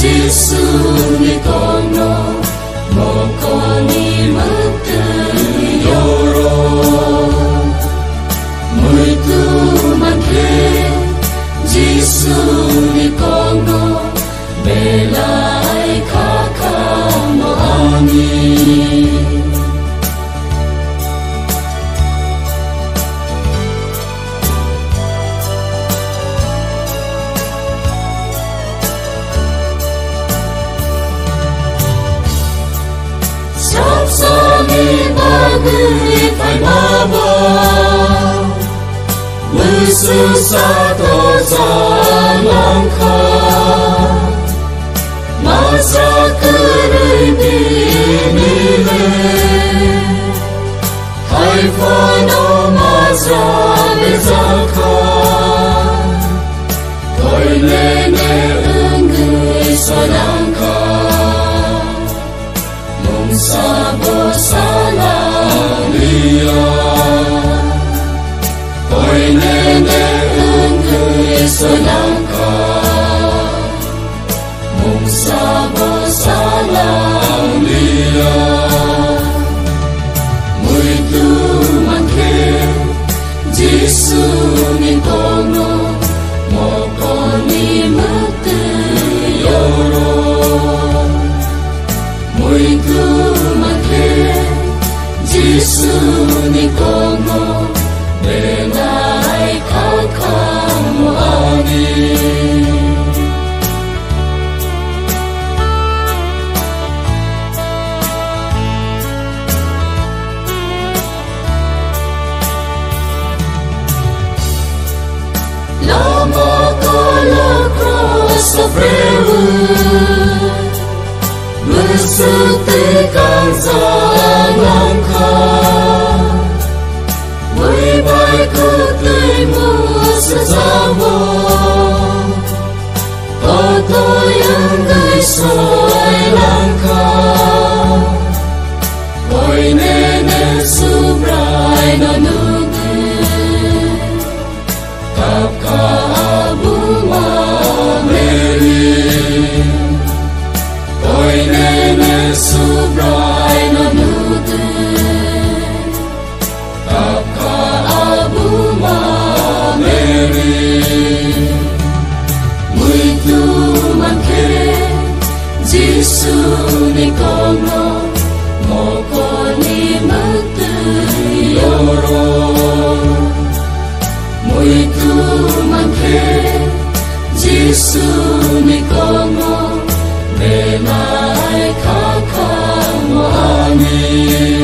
Giêsu ni con nó một con đi mất từ yoro mười tu man khe Giêsu ni con nó bề lại khá khá mo ani người phải ba ba người xưa xa tổ ra lòng khá mà xa cứ đời đi lên hay phá nó mà ra để ra khá thôi lên ơn người xa lòng khá mong xa bố xa lòng ôi nên ơn người sơ lòng ca mong xa bố xa lòng lia mười tu man khe Giêsu nên con nó một con đi mất từ yoro mười tu man khe Giêsu ni con nó bề lại khao khao mo ani la mo ko la cross of người sự ti càng ra lòng khá với bài cứ tươi mùa sự ra vô có tôi ơn người soi lòng khá ôi nên su brai nó nụ tập cả bu ma meri ôi nên su brai nó nụ tập cả bu ma meri mười tu man khe Giêsu ni con nó một con đi mất từ yoro mười tu man khe Giêsu ni con nó bề lại khá khá mo ani